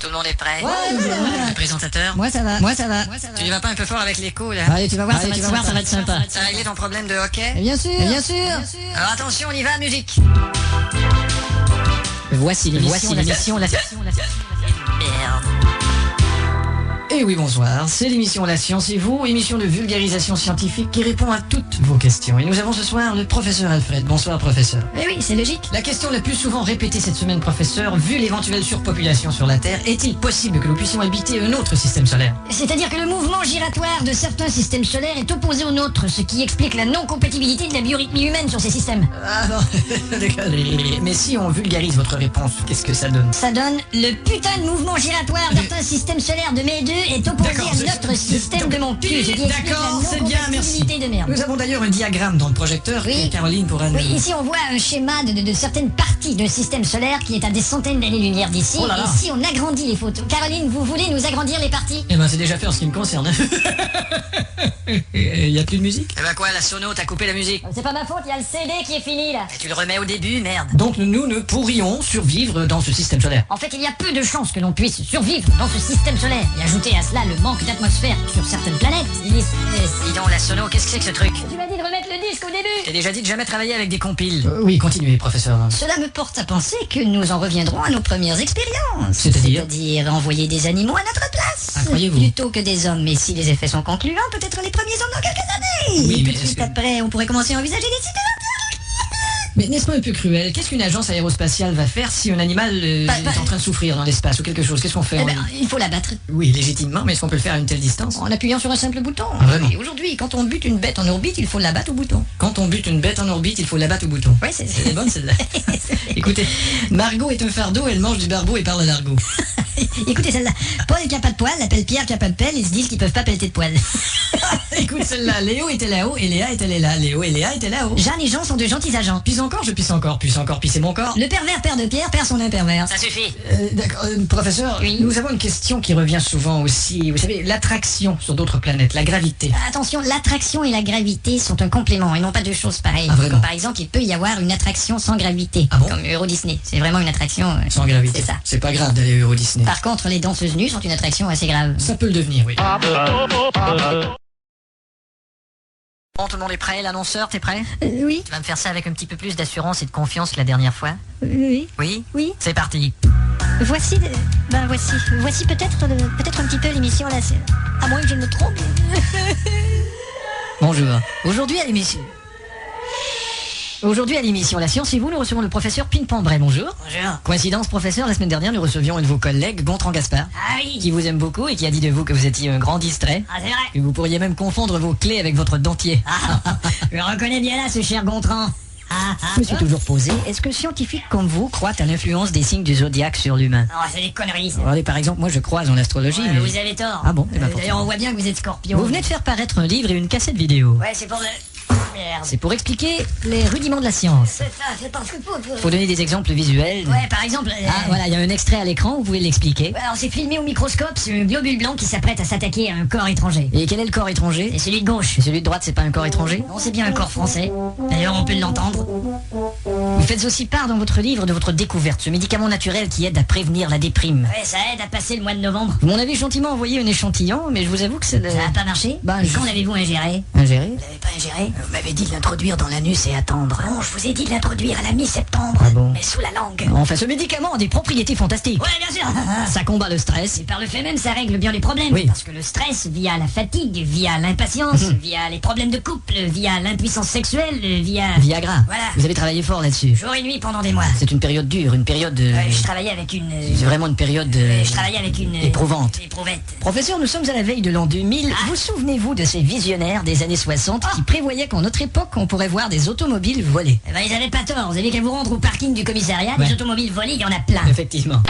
Tout le monde est prêt? Ouais. Le présentateur? Moi ça va. Tu y vas pas un peu fort avec l'écho là? Allez, tu vas voir, ça va être sympa. T'as réglé ton problème de hockey? Bien sûr. Alors attention, on y va, musique! Voici l'émission La... Merde. Et oui, bonsoir, c'est l'émission La Science et vous, émission de vulgarisation scientifique qui répond à toutes vos questions. Et nous avons ce soir le professeur Alfred. Bonsoir, professeur. Eh oui, c'est logique. La question la plus souvent répétée cette semaine, professeur, vu l'éventuelle surpopulation sur la Terre, est-il possible que nous puissions habiter un autre système solaire? C'est-à-dire que le mouvement giratoire de certains systèmes solaires est opposé au nôtre, ce qui explique la non-compatibilité de la biorythmie humaine sur ces systèmes. Ah non, d'accord. Mais si on vulgarise votre réponse, qu'est-ce que ça donne? Ça donne le putain de mouvement giratoire de certains systèmes solaires de mes deux est opposé à notre système de mon cul, ce qui explique D'accord, la c'est bien, merci. non-compatibilité de merde. Nous avons d'ailleurs un diagramme dans le projecteur Oui. que Caroline pourra nous... Oui, ici on voit un schéma de certaines parties d'un système solaire qui est à des centaines d'années-lumière d'ici. Oh là là. Et si on agrandit les photos... Caroline, vous voulez nous agrandir les parties? Eh ben c'est déjà fait en ce qui me concerne. Y a plus de musique? Eh ben quoi, la sono, t'as coupé la musique? C'est pas ma faute, il y a le CD qui est fini là. Et tu le remets au début, merde. Donc nous ne pourrions survivre dans ce système solaire. En fait, il y a peu de chances que l'on puisse survivre dans ce système solaire. Et ajouter à cela le manque d'atmosphère sur certaines planètes. Dis donc, la sono, qu'est-ce que c'est que ce truc? Tu m'as dit de remettre le disque au début. J'ai déjà dit de jamais travailler avec des compiles. Oui, continuez, professeur. Cela me porte à penser que nous en reviendrons à nos premières expériences. C'est-à-dire envoyer des animaux à notre place. Ah, croyez-vous? Plutôt que des hommes. Mais si les effets sont concluants, peut-être les premiers hommes dans quelques années. Oui, mais Tout de est-ce suite que- après, on pourrait commencer à envisager des cités. Mais n'est-ce pas un peu cruel? Qu'est-ce qu'une agence aérospatiale va faire si un animal est en train de souffrir dans l'espace ou quelque chose? Qu'est-ce qu'on fait? Il faut l'abattre. Oui, légitimement, mais est-ce qu'on peut le faire à une telle distance? En appuyant sur un simple bouton. Ah, vraiment? Et aujourd'hui, quand on bute une bête en orbite, il faut l'abattre au bouton. Quand on bute une bête en orbite, il faut l'abattre au bouton. Oui, C'est bonne celle-là. Écoutez, Margot est un fardeau, elle mange du barbeau et parle à l'argot. Écoutez celle-là. Paul qui a pas de poil appelle Pierre qui a pas de pelle, ils se disent qu'ils peuvent pas pelleter de poil. Écoute celle-là, Léo était là-haut et Léa était là. Léo et Léa étaient là-haut. Jeanne et Jean sont de gentils agents. Pisse encore, je pisse encore, pisser mon corps. Le pervers père de Pierre perd son impervers. Ça suffit. D'accord, professeur, Oui. nous avons une question qui revient souvent aussi. Vous savez, l'attraction sur d'autres planètes, la gravité. Attention, l'attraction et la gravité sont un complément et non pas deux choses pareilles. Ah, vraiment? Comme par exemple, il peut y avoir une attraction sans gravité. Ah bon? Comme Euro Disney. C'est vraiment une attraction. Sans gravité. C'est ça. C'est pas grave d'aller Euro Disney. Par contre, les danseuses nues sont une attraction assez grave. Ça peut le devenir, oui. Bon, tout le monde est prêt, l'annonceur, t'es prêt? Oui, Tu vas me faire ça avec un petit peu plus d'assurance et de confiance que la dernière fois? oui, Oui? oui. C'est parti. Voici peut-être un petit peu l'émission là. À moins que je ne me trompe. Bonjour. Aujourd'hui à l'émission. Aujourd'hui à l'émission La Science et vous, nous recevons le professeur Pin-Pambray. Bonjour. Bonjour. Coïncidence, professeur, la semaine dernière, nous recevions un de vos collègues, Gontran Gaspard, Ah oui. qui vous aime beaucoup et qui a dit de vous que vous étiez un grand distrait. Ah, c'est vrai. Que vous pourriez même confondre vos clés avec votre dentier. Je le reconnais bien là, ce cher Gontran. Je me suis toujours posé, est-ce que scientifiques comme vous croient à l'influence des signes du zodiaque sur l'humain? Oh, c'est des conneries. ça. Regardez, par exemple, moi je crois en astrologie, mais... Vous avez tort. Ah bon, eh ben, pourquoi? D'ailleurs, on voit bien que vous êtes scorpion. Vous venez de faire paraître un livre et une cassette vidéo. Ouais, c'est pour le... Merde. C'est pour expliquer les rudiments de la science. C'est ça, c'est parce que Faut donner des exemples visuels. Ouais, par exemple... Ah voilà, il y a un extrait à l'écran, vous pouvez l'expliquer. Ouais, alors c'est filmé au microscope, c'est un globule blanc qui s'apprête à s'attaquer à un corps étranger. Et quel est le corps étranger? C'est celui de gauche. Et celui de droite, c'est pas un corps étranger? Non, c'est bien un corps français. D'ailleurs, on peut l'entendre. Vous faites aussi part dans votre livre de votre découverte, ce médicament naturel qui aide à prévenir la déprime. Ouais, ça aide à passer le mois de novembre. Vous m'en avez gentiment envoyé un échantillon, mais je vous avoue que c'est le... Ça a pas marché Bah, Et je- quand l'avez-vous ingéré Ingéré? Vous l'avez pas ingéré Vous m'avez dit de l'introduire dans l'anus et attendre. Non, je vous ai dit de l'introduire à la mi-septembre. Ah bon? Mais sous la langue. Enfin, ce médicament a des propriétés fantastiques. Ouais, bien sûr. Ça combat le stress. Et par le fait même, ça règle bien les problèmes. Oui. Parce que le stress, via la fatigue, via l'impatience, via les problèmes de couple, via l'impuissance sexuelle, via... Viagra. Voilà. Vous avez travaillé fort là-dessus. Jour et nuit pendant des mois. C'est une période dure, une période... Je travaillais avec une... C'est vraiment une période... Je travaillais avec une... éprouvante. Éprouvette. Professeur, nous sommes à la veille de l'an 2000. Vous souvenez-vous de ces visionnaires des années 60 qui prévoyaient qu'en notre époque, on pourrait voir des automobiles voler? Eh ben, ils avaient pas tort. Vous avez qu'à vous rendre au parking du commissariat. Ouais. Des automobiles volées, il y en a plein. Effectivement.